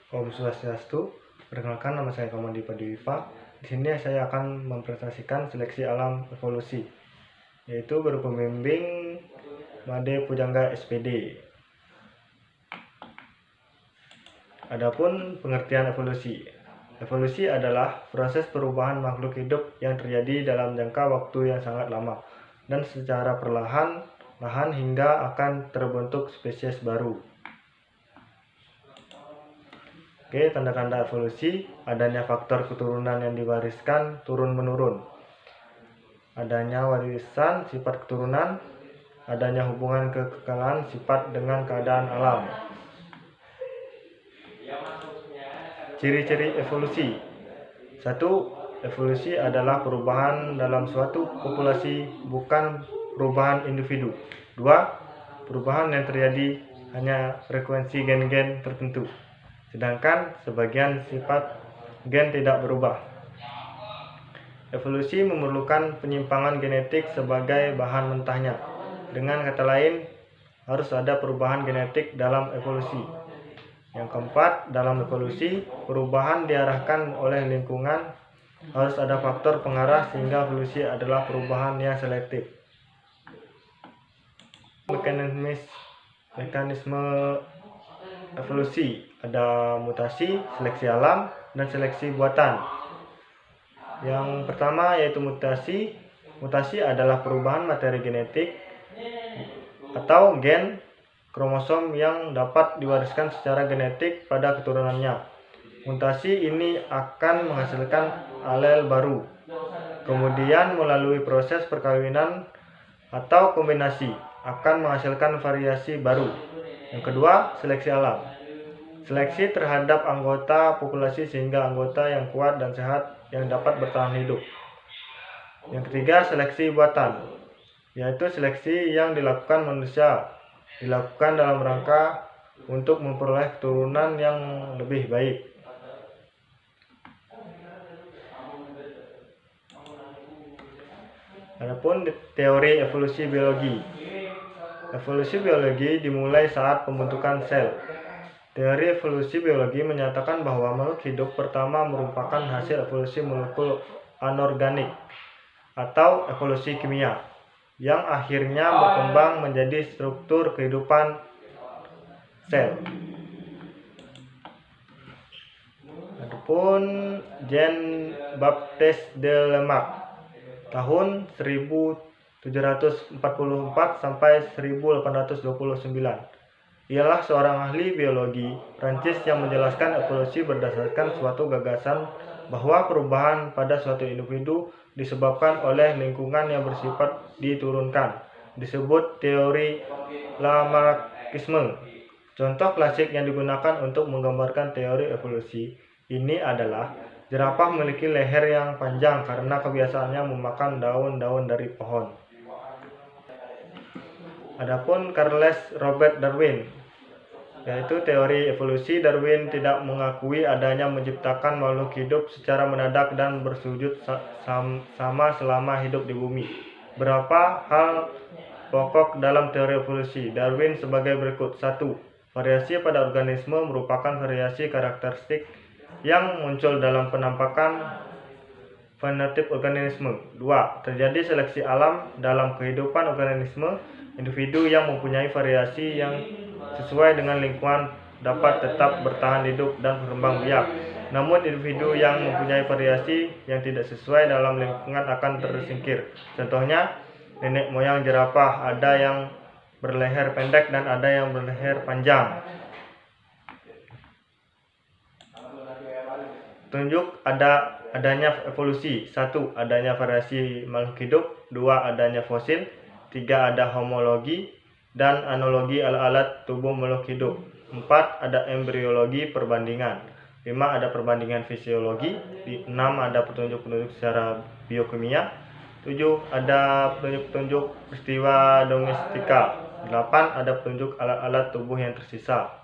Om Swastiastu. Perkenalkan, nama saya Komandi Padiwifa. Di sini saya akan mempresentasikan seleksi alam evolusi, yaitu berupa pembimbing Made Pujangga SPD. Adapun pengertian evolusi. Evolusi adalah proses perubahan makhluk hidup yang terjadi dalam jangka waktu yang sangat lama dan secara perlahan-lahan hingga akan terbentuk spesies baru. Oke, tanda-tanda evolusi: adanya faktor keturunan yang diwariskan turun-menurun, adanya warisan sifat keturunan, adanya hubungan kekekalan sifat dengan keadaan alam. Ciri-ciri evolusi. 1. Evolusi adalah perubahan dalam suatu populasi, bukan perubahan individu. 2. Perubahan yang terjadi hanya frekuensi gen-gen tertentu, sedangkan sebagian sifat gen tidak berubah. Evolusi memerlukan penyimpangan genetik sebagai bahan mentahnya. Dengan kata lain, harus ada perubahan genetik dalam evolusi. Yang keempat, dalam evolusi, perubahan diarahkan oleh lingkungan. Harus ada faktor pengarah sehingga evolusi adalah perubahan yang selektif. Mekanisme evolusi ada mutasi, seleksi alam, dan seleksi buatan. Yang pertama yaitu mutasi. Mutasi adalah perubahan materi genetik atau gen kromosom yang dapat diwariskan secara genetik pada keturunannya. Mutasi ini akan menghasilkan alel baru, kemudian melalui proses perkawinan atau kombinasi akan menghasilkan variasi baru. Yang kedua, seleksi alam. Seleksi terhadap anggota populasi sehingga anggota yang kuat dan sehat yang dapat bertahan hidup. Yang ketiga, seleksi buatan, yaitu seleksi yang dilakukan manusia, dilakukan dalam rangka untuk memperoleh keturunan yang lebih baik. Adapun teori evolusi biologi. Evolusi biologi dimulai saat pembentukan sel. Teori evolusi biologi menyatakan bahwa makhluk hidup pertama merupakan hasil evolusi molekul anorganik atau evolusi kimia yang akhirnya berkembang menjadi struktur kehidupan sel. Adapun Jean-Baptiste de Lamarck tahun 1744 sampai 1829. Ialah seorang ahli biologi Prancis yang menjelaskan evolusi berdasarkan suatu gagasan bahwa perubahan pada suatu individu disebabkan oleh lingkungan yang bersifat diturunkan, disebut teori Lamarckisme. Contoh klasik yang digunakan untuk menggambarkan teori evolusi ini adalah jerapah memiliki leher yang panjang karena kebiasaannya memakan daun-daun dari pohon. Adapun Charles Robert Darwin, yaitu teori evolusi. Darwin tidak mengakui adanya menciptakan makhluk hidup secara mendadak dan bersujud sama selama hidup di bumi. Berapa hal pokok dalam teori evolusi Darwin sebagai berikut. 1. Variasi pada organisme merupakan variasi karakteristik yang muncul dalam penampakan fenotip organisme. 2. Terjadi seleksi alam dalam kehidupan organisme. Individu yang mempunyai variasi yang sesuai dengan lingkungan dapat tetap bertahan hidup dan berkembang biak. Namun individu yang mempunyai variasi yang tidak sesuai dalam lingkungan akan tersingkir. Contohnya, nenek moyang jerapah ada yang berleher pendek dan ada yang berleher panjang. Tunjuk adanya evolusi. 1. Adanya variasi makhluk hidup. 2. Adanya fosil. 3. Ada homologi dan analogi alat tubuh makhluk hidup. 4. Ada embriologi perbandingan. 5. Ada perbandingan fisiologi. 6. Ada petunjuk-petunjuk secara biokimia. 7. Ada petunjuk-petunjuk peristiwa domestika. 8. Ada petunjuk alat-alat tubuh yang tersisa.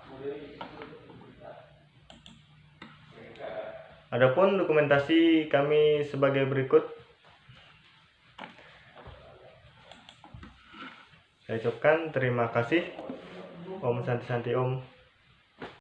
Adapun dokumentasi kami sebagai berikut. Saya ucapkan terima kasih. Om Santi Santi Om.